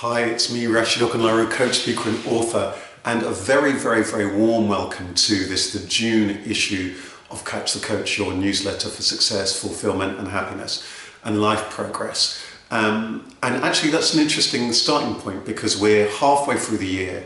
Hi, it's me, Rasheed Ogunlaru, coach, speaker and author, and a very, very, very warm welcome to the June issue of Catch the Coach, your newsletter for success, fulfillment and happiness and life progress. And actually that's an interesting starting point because we're halfway through the year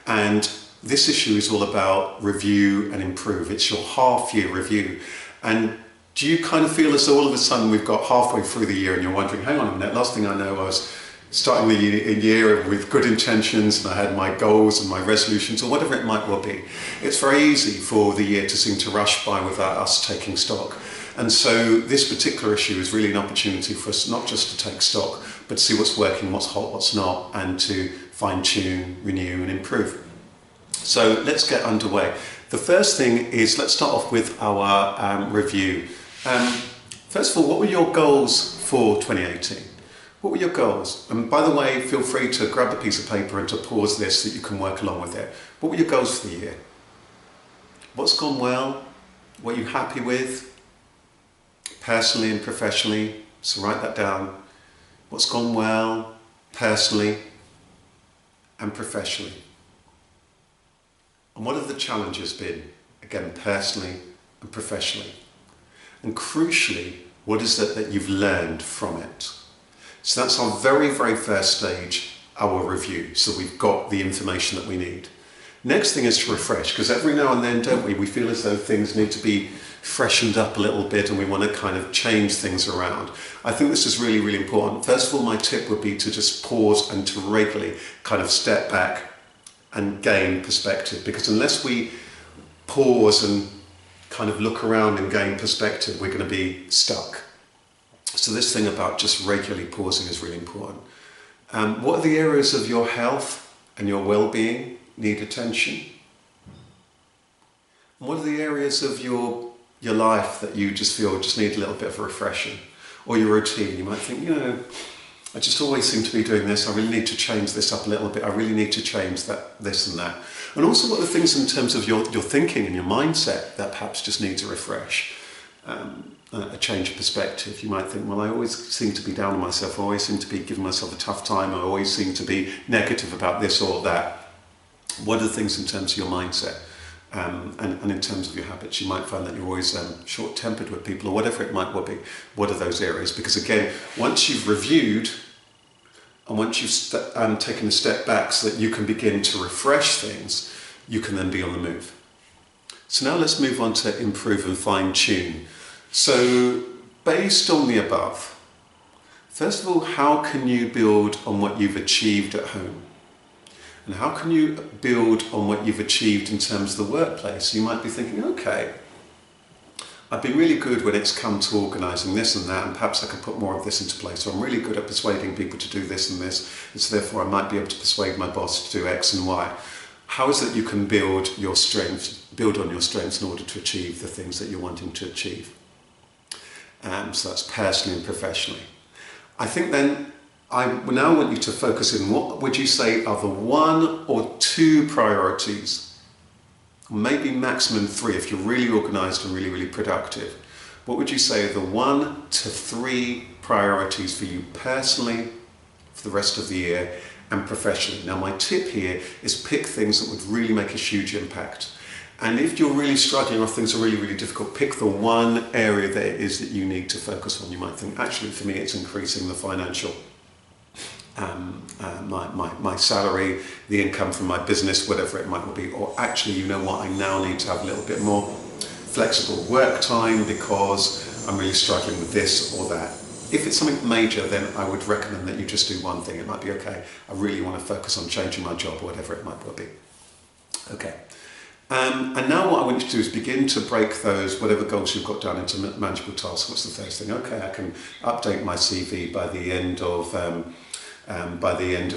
and this issue is all about review and improve. It's your half-year review. And do you kind of feel as though all of a sudden we've got halfway through the year and you're wondering, hang on a minute, last thing I know I was starting the year with good intentions and I had my goals and my resolutions or whatever it might well be. It's very easy for the year to seem to rush by without us taking stock. And so this particular issue is really an opportunity for us not just to take stock, but to see what's working, what's hot, what's not, and to fine tune, renew and improve. So let's get underway. The first thing is, let's start off with our review. First of all, what were your goals for 2018? What were your goals? And by the way, feel free to grab a piece of paper and to pause this so that you can work along with it. What were your goals for the year? What's gone well? What are you happy with? Personally and professionally. So write that down. What's gone well, personally and professionally? And what have the challenges been? Again, personally and professionally. And crucially, what is it that you've learned from it? So that's our very, very first stage, our review. So we've got the information that we need. Next thing is to refresh, because every now and then, don't we feel as though things need to be freshened up a little bit and we want to kind of change things around. I think this is really, really important. First of all, my tip would be to just pause and to regularly kind of step back and gain perspective, because unless we pause and kind of look around and gain perspective, we're going to be stuck. So this thing about just regularly pausing is really important. What are the areas of your health and your well-being need attention? And what are the areas of your life that you just feel just need a little bit of a refreshing? Or your routine, you might think, you know, I just always seem to be doing this, I really need to change this up a little bit, I really need to change this and that. And also what are the things in terms of your thinking and your mindset that perhaps just needs a refresh? A change of perspective. You might think, well, I always seem to be down on myself, I always seem to be giving myself a tough time, I always seem to be negative about this or that. What are the things in terms of your mindset and in terms of your habits? You might find that you're always short-tempered with people or whatever it might well be. What are those areas? Because again, once you've reviewed and once you've taken a step back so that you can begin to refresh things, you can then be on the move. So now let's move on to improve and fine-tune. So based on the above, first of all, how can you build on what you've achieved at home? And how can you build on what you've achieved in terms of the workplace? You might be thinking, okay, I've been really good when it's come to organising this and that, and perhaps I could put more of this into place. So I'm really good at persuading people to do this and this, and so therefore I might be able to persuade my boss to do X and Y. How is it you can build on your strengths in order to achieve the things that you're wanting to achieve? So that's personally and professionally. I think then I now want you to focus in, what would you say are the 1 or 2 priorities, maybe maximum 3 if you're really organised and really, really productive. What would you say are the 1 to 3 priorities for you personally for the rest of the year and professionally? Now my tip here is pick things that would really make a huge impact. And if you're really struggling or things are really, really difficult, pick the one area that it is that you need to focus on. You might think, actually for me it's increasing the financial, my salary, the income from my business, whatever it might be. Or actually, you know what, I now need to have a little bit more flexible work time because I'm really struggling with this or that. If it's something major, then I would recommend that you just do one thing. It might be, okay, I really want to focus on changing my job or whatever it might well be. Okay. And now what I want you to do is begin to break those, whatever goals you've got down, into manageable tasks. What's the first thing? Okay, I can update my CV by the end of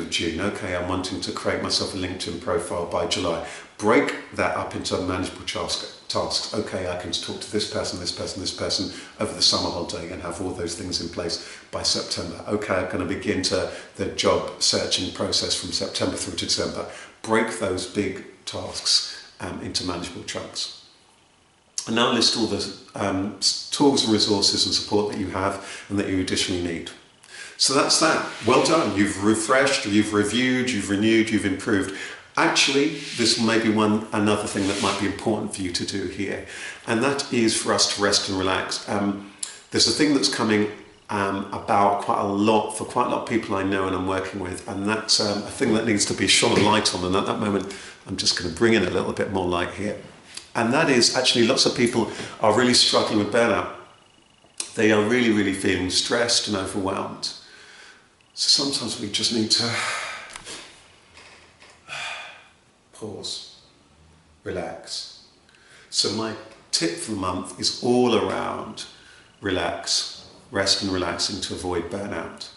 June. Okay, I'm wanting to create myself a LinkedIn profile by July. Break that up into manageable tasks. Okay, I can talk to this person, this person, this person over the summer holiday and have all those things in place by September. Okay, I'm going to begin the job searching process from September through to December. Break those big tasks into manageable chunks. And now list all the tools and resources and support that you have and that you additionally need. So that's that. Well done. You've refreshed, you've reviewed, you've renewed, you've improved. Actually, this may be another thing that might be important for you to do here, and that is for us to rest and relax. There's a thing that's coming about quite a lot for quite a lot of people I know and I'm working with, and that's a thing that needs to be shone a light on, and at that moment I'm just going to bring in a little bit more light here. And that is actually lots of people are really struggling with burnout. They are really, really feeling stressed and overwhelmed. So sometimes we just need to pause, relax. So my tip for the month is all around relax, rest and relaxing to avoid burnout.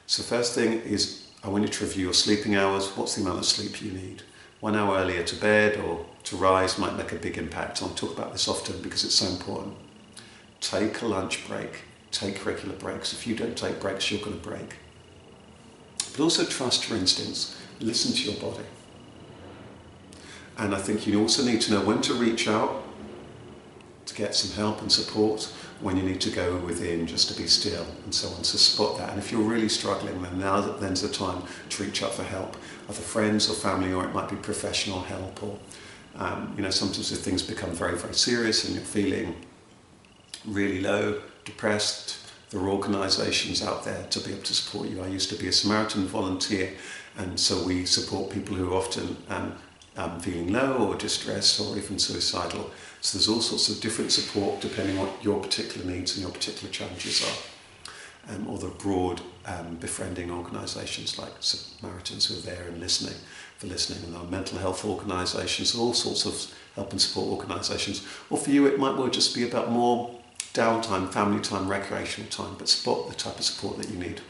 So first thing is I want you to review your sleeping hours. What's the amount of sleep you need? 1 hour earlier to bed or to rise might make a big impact. I'll talk about this often because it's so important. Take a lunch break, take regular breaks. If you don't take breaks, you're going to break. But also trust your instincts, listen to your body. And I think you also need to know when to reach out to get some help and support, when you need to go within just to be still and so on, to spot that. And if you're really struggling, then then's the time to reach out for help, either friends or family, or it might be professional help, or sometimes if things become very, very serious and you're feeling really low, depressed, there are organisations out there to be able to support you. I used to be a Samaritan volunteer, and so we support people who are often feeling low or distressed or even suicidal. So there's all sorts of different support depending on what your particular needs and your particular challenges are. Or the broad befriending organisations like Samaritans who are there and listening, and our mental health organisations, all sorts of help and support organisations. Or for you, it might well just be about more downtime, family time, recreational time, but spot the type of support that you need.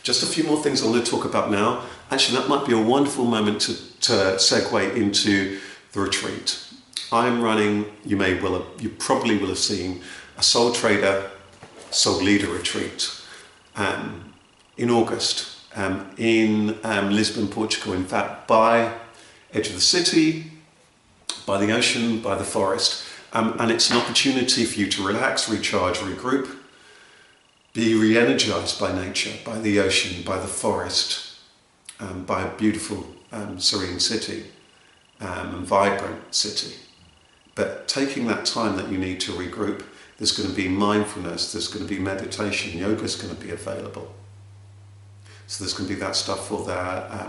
Just a few more things I want to talk about now. Actually, that might be a wonderful moment to segue into the retreat. I'm running, you probably will have seen, a Soul Trader, Soul Leader retreat in August in Lisbon, Portugal. In fact, by edge of the city, by the ocean, by the forest. And it's an opportunity for you to relax, recharge, regroup, be re-energized by nature, by the ocean, by the forest, by a beautiful, serene city, and vibrant city. But taking that time that you need to regroup, there's going to be mindfulness, there's going to be meditation, yoga's going to be available. So there's going to be that stuff for that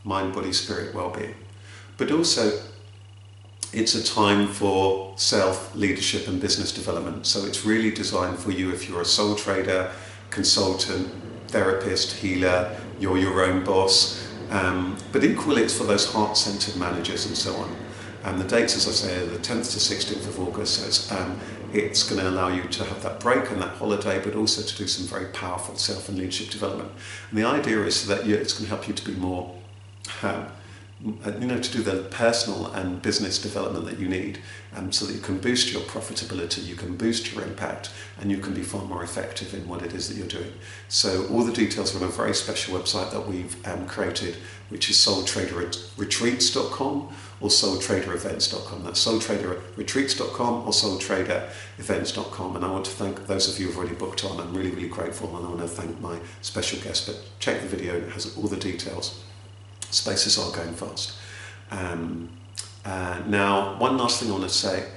mind, body, spirit, well-being. But also, it's a time for self-leadership and business development. So it's really designed for you if you're a soul trader, consultant, therapist, healer, you're your own boss. But equally, it's for those heart-centered managers and so on. And the dates, as I say, are the 10th to 16th of August. So it's going to allow you to have that break and that holiday, but also to do some very powerful self and leadership development. And the idea is that it's going to help you to be more to do the personal and business development that you need, so that you can boost your profitability, you can boost your impact, and you can be far more effective in what it is that you're doing. So all the details are on a very special website that we've created, which is soultraderretreats.com or soultraderevents.com. That's soultraderretreats.com or soultraderevents.com. And I want to thank those of you who've already booked on. I'm really, really grateful, and I want to thank my special guest. But check the video, it has all the details. Spaces are going fast. Now, one last thing I want to say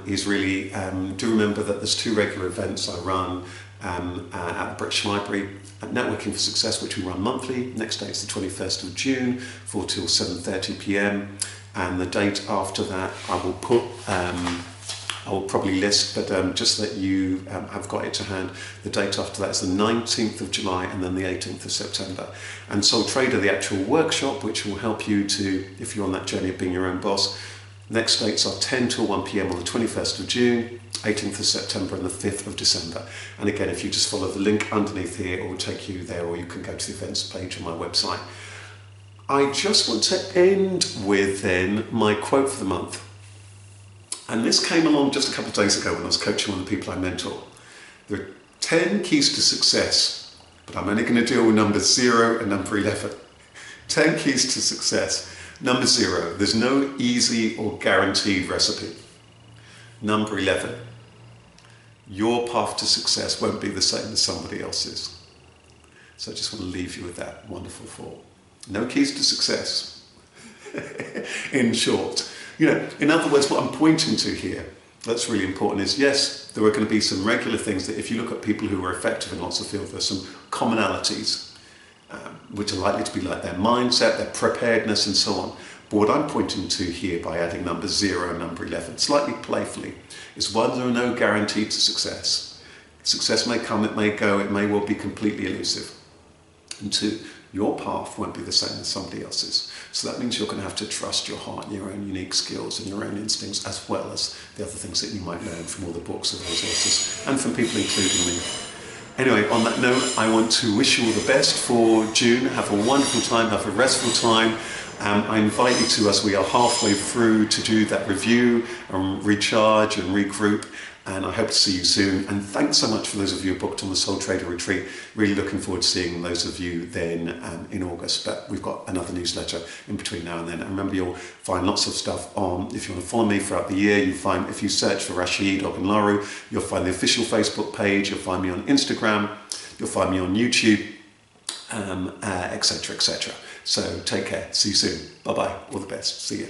is really do remember that there's 2 regular events I run at the British Library at Networking for Success, which we run monthly. Next day is the 21st of June, 4 till 7:30 p.m. And the date after that I will put, I will probably list, but just that you have got it to hand. The date after that is the 19th of July and then the 18th of September. And Soul Trader, the actual workshop, which will help you to, if you're on that journey of being your own boss, next dates are 10 till 1 p.m. on the 21st of June, 18th of September and the 5th of December. And again, if you just follow the link underneath here, it will take you there, or you can go to the events page on my website. I just want to end with then my quote for the month. And this came along just a couple of days ago when I was coaching one of the people I mentor. There are 10 keys to success, but I'm only going to deal with number 0 and number 11. 10 keys to success. Number 0, there's no easy or guaranteed recipe. Number 11, your path to success won't be the same as somebody else's. So I just want to leave you with that wonderful thought. No keys to success, in short. You know, in other words, what I'm pointing to here, that's really important, is yes, there are going to be some regular things that if you look at people who are effective in lots of fields, there's some commonalities which are likely to be like their mindset, their preparedness and so on. But what I'm pointing to here by adding number 0 and number 11, slightly playfully, is one, there are no guarantees to success. Success may come, it may go, it may well be completely elusive. And 2, your path won't be the same as somebody else's. So that means you're going to have to trust your heart and your own unique skills and your own instincts, as well as the other things that you might learn from all the books and resources, and from people including me. Anyway, on that note, I want to wish you all the best for June. Have a wonderful time, have a restful time. I invite you to, as we are halfway through, to do that review and recharge and regroup. And I hope to see you soon. And thanks so much for those of you who booked on the Soul Trader Retreat. Really looking forward to seeing those of you then in August. But we've got another newsletter in between now and then. And remember, you'll find lots of stuff on, if you want to follow me throughout the year, you find, if you search for Rasheed Ogunlaru, you'll find the official Facebook page, you'll find me on Instagram, you'll find me on YouTube, etc., etc. So take care. See you soon. Bye-bye. All the best. See you.